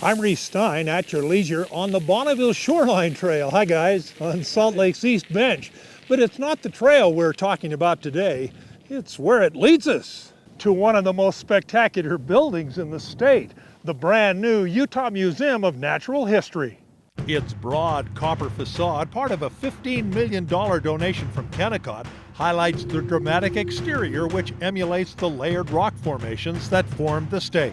I'm Reese Stein at your leisure on the Bonneville Shoreline Trail. Hi guys, on Salt Lake's East Bench. But it's not the trail we're talking about today, it's where it leads us to one of the most spectacular buildings in the state, the brand new Utah Museum of Natural History. Its broad copper facade, part of a $15 million donation from Kennecott, highlights the dramatic exterior which emulates the layered rock formations that formed the state.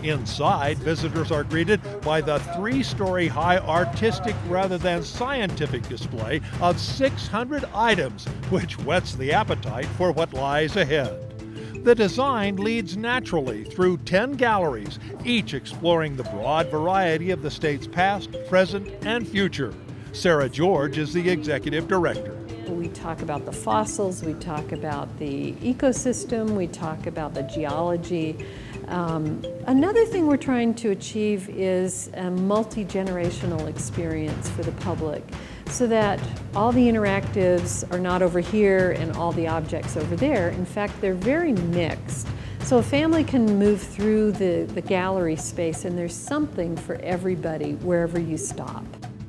Inside, visitors are greeted by the 3-story high artistic rather than scientific display of 600 items, which whets the appetite for what lies ahead. The design leads naturally through 10 galleries, each exploring the broad variety of the state's past, present, and future. Sarah George is the executive director. We talk about the fossils, we talk about the ecosystem, we talk about the geology. Another thing we're trying to achieve is a multi-generational experience for the public, so that all the interactives are not over here and all the objects over there. In fact, they're very mixed. So a family can move through the gallery space and there's something for everybody wherever you stop.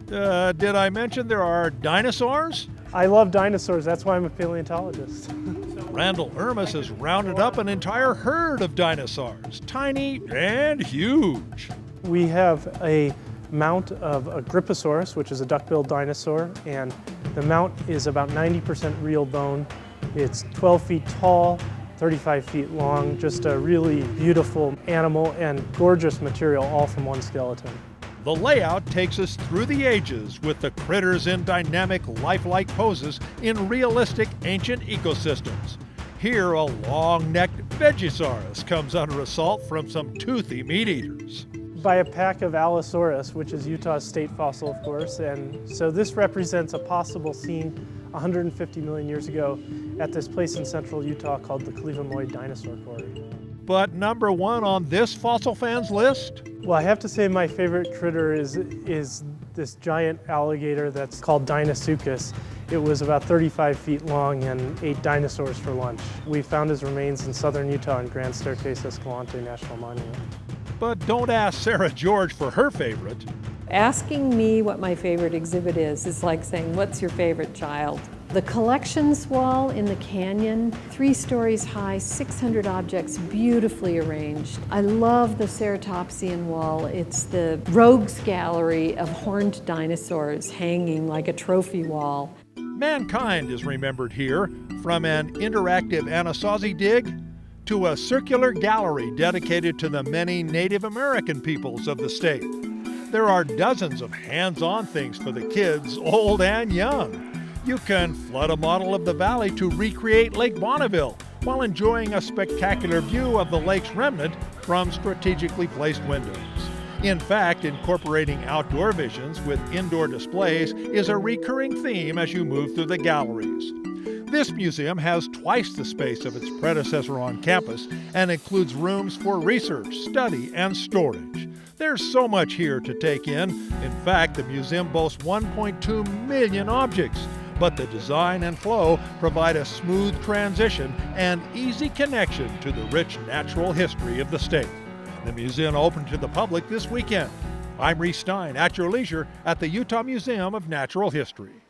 Did I mention there are dinosaurs? I love dinosaurs, that's why I'm a paleontologist. Randall Ermis has rounded up an entire herd of dinosaurs, tiny and huge. We have a mount of a Griposaurus, which is a duck-billed dinosaur, and the mount is about 90% real bone. It's 12 feet tall, 35 feet long, just a really beautiful animal and gorgeous material, all from one skeleton. The layout takes us through the ages with the critters in dynamic, lifelike poses in realistic ancient ecosystems. Here, a long-necked Vegisaurus comes under assault from some toothy meat-eaters. By a pack of Allosaurus, which is Utah's state fossil, of course, and so this represents a possible scene 150 million years ago at this place in central Utah called the Cleveland Dinosaur Quarry. But number one on this fossil fan's list? Well, I have to say my favorite critter is this giant alligator that's called Deinosuchus. It was about 35 feet long and ate dinosaurs for lunch. We found his remains in southern Utah in Grand Staircase Escalante National Monument. But don't ask Sarah George for her favorite. Asking me what my favorite exhibit is like saying, what's your favorite child? The collections wall in the canyon, 3 stories high, 600 objects beautifully arranged. I love the Ceratopsian Wall. It's the rogues gallery of horned dinosaurs hanging like a trophy wall. Mankind is remembered here, from an interactive Anasazi dig to a circular gallery dedicated to the many Native American peoples of the state. There are dozens of hands-on things for the kids, old and young. You can flood a model of the valley to recreate Lake Bonneville while enjoying a spectacular view of the lake's remnant from strategically placed windows. In fact, incorporating outdoor visions with indoor displays is a recurring theme as you move through the galleries. This museum has twice the space of its predecessor on campus and includes rooms for research, study, and storage. There's so much here to take in. In fact, the museum boasts 1.2 million objects, but the design and flow provide a smooth transition and easy connection to the rich natural history of the state. The museum opened to the public this weekend. I'm Reese Stein at your leisure at the Utah Museum of Natural History.